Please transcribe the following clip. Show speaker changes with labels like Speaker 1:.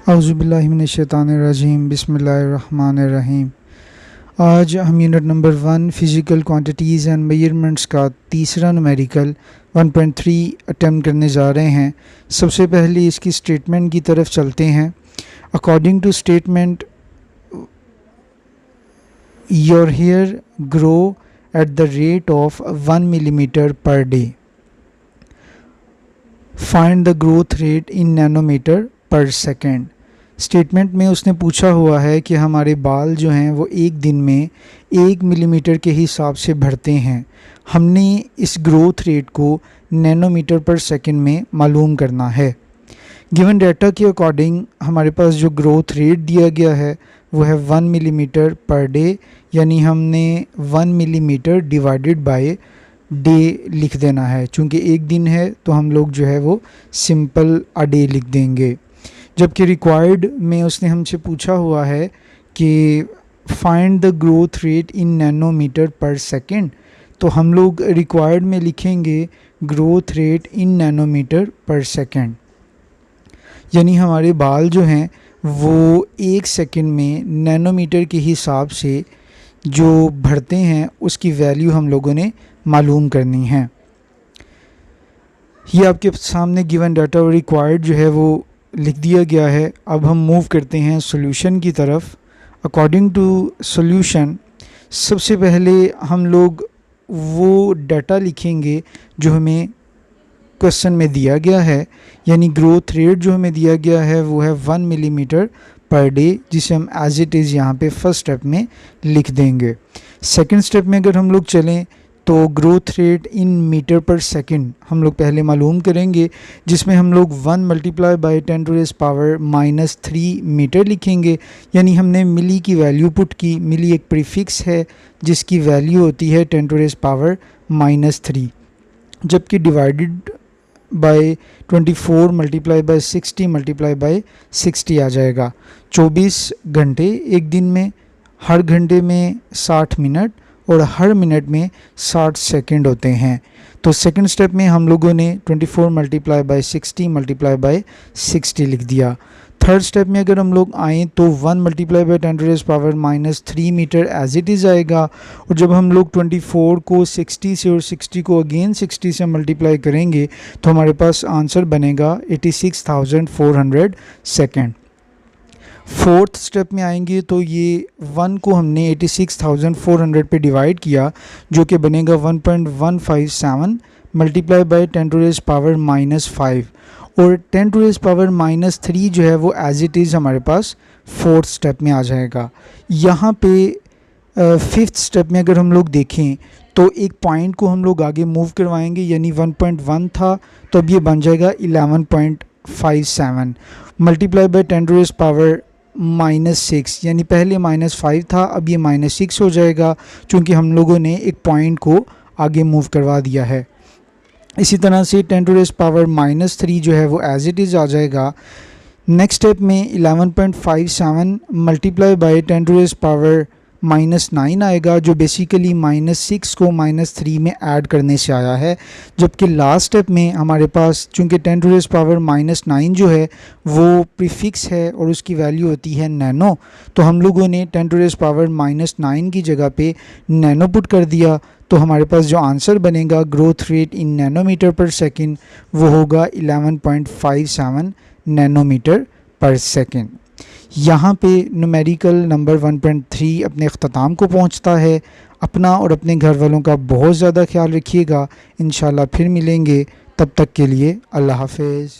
Speaker 1: औज़ुबिल्लाहिमिनश्शैतानिर्रजीम बिस्मिल्लाहिर्रहमानिर्रहीम। आज हम unit number 1 physical quantities and measurements का तीसरा न्यूमेरिकल 1.3 अटेम्प्ट करने जा रहे हैं। सबसे पहले इसकी स्टेटमेंट की तरफ चलते हैं। According to statement, your hair grow at the rate of 1 millimetre per day. Find the growth rate in nanometre per second. Statement में उसने पूछा हुआ है कि हमारे बाल जो हैं वो एक दिन में 1 मिलीमीटर के हिसाब से बढ़ते हैं। हमने इस ग्रोथ रेट को नैनोमीटर पर सेकंड में मालूम करना है। गिवन डाटा के अकॉर्डिंग हमारे पास जो ग्रोथ रेट दिया गया है वो है 1 मिलीमीटर पर डे, यानी हमने 1 मिलीमीटर डिवाइडेड बाय डे लिख देना है। चूँकि एक दिन है तो हम लोग जो है वो सिंपल अ डे लिख देंगे। जबकि रिक्वायर्ड में उसने हमसे पूछा हुआ है कि find the growth rate in nanometre per second, तो हम लोग रिक्वायर्ड में लिखेंगे growth rate in nanometre per second, यानी हमारे बाल जो हैं वो 1 सेकेंड में नैनोमीटर के हिसाब से जो बढ़ते हैं उसकी वैल्यू हम लोगों ने मालूम करनी है। ये आपके सामने गिवन डाटा और रिक्वायर्ड जो है वो लिख दिया गया है। अब हम मूव करते हैं सॉल्यूशन की तरफ। अकॉर्डिंग टू सॉल्यूशन, सबसे पहले हम लोग वो डाटा लिखेंगे जो हमें क्वेश्चन में दिया गया है, यानी ग्रोथ रेट जो हमें दिया गया है वो है 1 मिलीमीटर पर डे, जिसे हम एज इट इज़ यहाँ पे फर्स्ट स्टेप में लिख देंगे। सेकंड स्टेप में अगर हम लोग चलें तो ग्रोथ रेट इन मीटर पर सेकंड हम लोग पहले मालूम करेंगे, जिसमें हम लोग 1 मल्टीप्लाई बाई 10⁻³ मीटर लिखेंगे, यानी हमने मिली की वैल्यू पुट की। मिली एक प्रीफिक्स है जिसकी वैल्यू होती है 10⁻³ जबकि divided by 24 multiply by 60 multiply by 60 आ जाएगा। 24 घंटे एक दिन में, हर घंटे में 60 मिनट और हर मिनट में 60 सेकंड होते हैं। तो सेकंड स्टेप में हम लोगों ने 24 मल्टीप्लाई बाय 60 मल्टीप्लाई बाय 60 लिख दिया। थर्ड स्टेप में अगर हम लोग आएँ तो 1 multiply by 10⁻³ metre as it is आएगा। और जब हम लोग 24 को 60 से और 60 को अगेन 60 से मल्टीप्लाई करेंगे तो हमारे पास आंसर बनेगा 86,400 सेकेंड। फोर्थ स्टेप में आएंगे तो ये 1 को हमने 86,400 पे डिवाइड किया, जो कि बनेगा 1.157 मल्टीप्लाई बाय 10⁻⁻5 और 10⁻⁻3 जो है वो एज इट इज़ हमारे पास फोर्थ स्टेप में आ जाएगा। यहाँ पे फिफ्थ स्टेप में अगर हम लोग देखें तो एक पॉइंट को हम लोग आगे मूव करवाएंगे, यानी 1.1 था तो अब ये बन जाएगा 11.57 मल्टीप्लाई बाय 10⁻⁻6, यानी पहले -5 था अब ये -6 हो जाएगा, चूँकि हम लोगों ने एक पॉइंट को आगे मूव करवा दिया है। इसी तरह से 10⁻³ जो है वो एज इट इज़ आ जाएगा। नेक्स्ट स्टेप में 11.57 मल्टीप्लाई बाय 10⁻⁻9 आएगा, जो बेसिकली -6 को -3 में ऐड करने से आया है। जबकि लास्ट स्टेप में हमारे पास चूँकि 10⁻⁻9 जो है वो प्रीफिक्स है और उसकी वैल्यू होती है नैनो, तो हम लोगों ने 10⁻⁻9 की जगह पे नैनो पुट कर दिया। तो हमारे पास जो आंसर बनेगा growth rate in nanometre per second वो होगा 11.57 नैनोमीटर पर सेकेंड। यहाँ पे न्यूमेरिकल नंबर 1.3 अपने अख्ताम को पहुँचता है। अपना और अपने घर वालों का बहुत ज़्यादा ख्याल रखिएगा। इंशाल्लाह फिर मिलेंगे, तब तक के लिए अल्लाह हाफ़िज़।